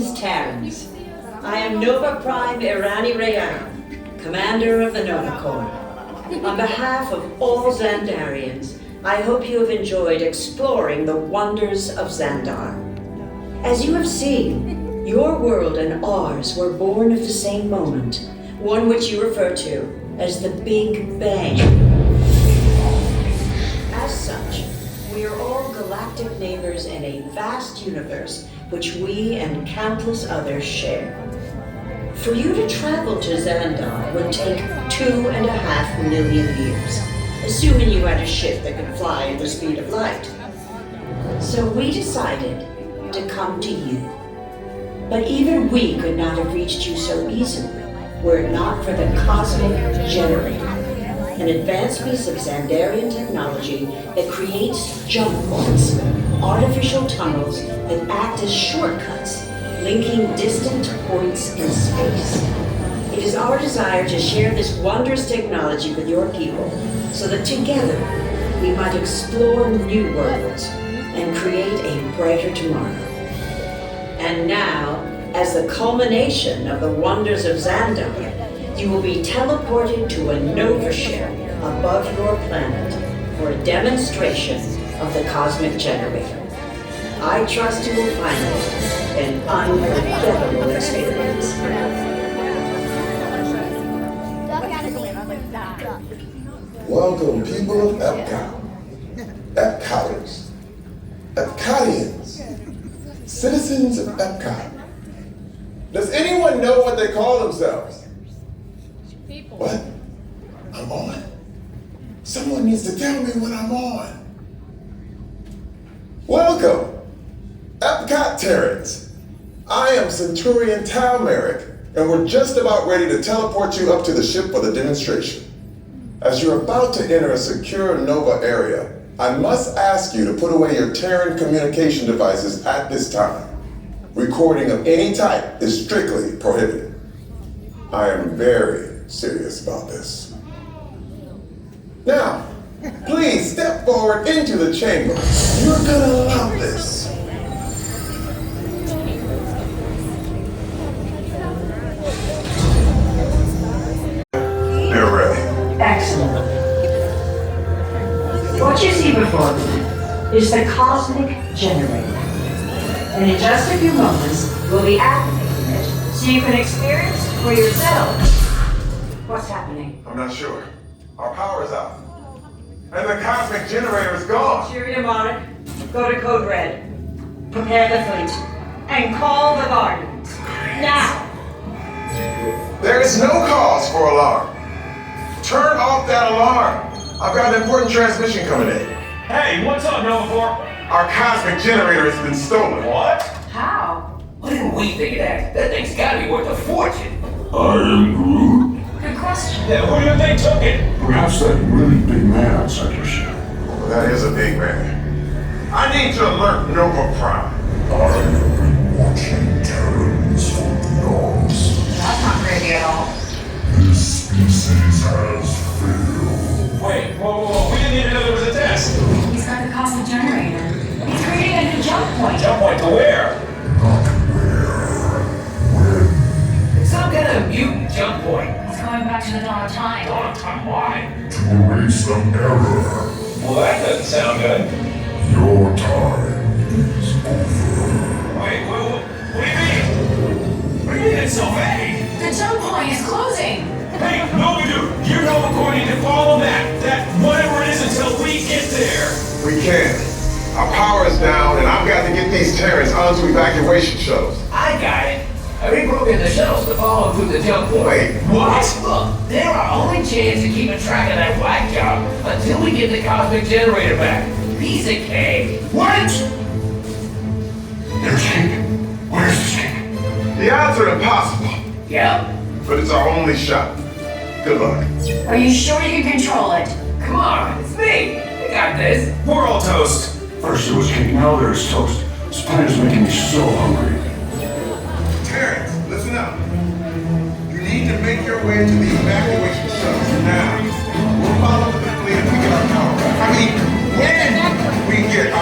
Greetings, Terrans. I am Nova Prime Irani Rael, Commander of the Nova Corps. On behalf of all Xandarians, I hope you have enjoyed exploring the wonders of Xandar. As you have seen, your world and ours were born of the same moment, one which you refer to as the Big Bang. As such, we are all galactic neighbors in a vast universe which we and countless others share. For you to travel to Xandar would take 2.5 million years, assuming you had a ship that could fly at the speed of light. So we decided to come to you. But even we could not have reached you so easily were it not for the Cosmic Generator, an advanced piece of Xandarian technology that creates jump points, artificial tunnels that act as shortcuts, linking distant points in space. It is our desire to share this wondrous technology with your people so that together we might explore new worlds and create a brighter tomorrow. And now, as the culmination of the wonders of Xandar, you will be teleported to a Nova ship above your planet for a demonstration of the Cosmic Generator. I trust you will find it an unforgettable experience. Welcome, people of EPCOT, EPCOTers, EPCOTians, citizens of EPCOT. Does anyone know what they call themselves? People. What? I'm on? Someone needs to tell me what I'm on. Welcome, EPCOT Terrans. I am Centurion Tal Marik, and we're just about ready to teleport you up to the ship for the demonstration. As you're about to enter a secure Nova area, I must ask you to put away your Terran communication devices at this time. Recording of any type is strictly prohibited. I am very serious about this. Now, please step forward into the chamber. You're gonna love this. You're ready. Excellent. What you see before you is the Cosmic Generator. And in just a few moments, we'll be activating it so you can experience for yourself what's happening. I'm not sure. Our power is out. And the Cosmic Generator is gone. Centurion Marik, go to Code Red. Prepare the fleet. And call the Guardians. Now! There is no cause for alarm. Turn off that alarm. I've got an important transmission coming in. Hey, what's up, Nova Corps? Our Cosmic Generator has been stolen. What? How? What did we think of that? That thing's gotta be worth a fortune. I am Groot. Good question. Yeah, who do you think took it? Perhaps that really big man outside your ship. Well, that is a big man. I need to alert Nova Prime. I have been watching Terrans for eons. That's not crazy at all. This species has failed. Wait, whoa. We didn't even know there was a test. He's got the Cosmic Generator. He's creating a new jump point. Jump point to where? Not where. When. It's some kind of mutant jump point. He's going back to the dawn of time. Dawn of time, why? To erase an error. Well, that doesn't sound good. Your time is over. Wait, what do you mean? What do you mean it's so vague? The jump point is closing. Hey, Nova Dude, you're Nova Corps, you can follow that whatever it is until we get there. We can. Our power is down, and I've got to get these Terrans onto evacuation shuttles. I got it. I reprogrammed the shuttles to follow through the jump point. Wait, What? Look, they're our only chance of keeping track of that whack job until we get the Cosmic Generator back. Piece of cake. What? There's cake. Where's the cake? the odds are impossible, Yep. but it's our only shot. Good luck. Are you sure you can control it? Come on, it's me. I got this. We're all toast. First it was cake, now there's toast. This plan is making me so hungry. Terrence, listen up. You need to make your way to the evacuation shuttles now. We'll follow quickly if we get our power back. I mean, when we get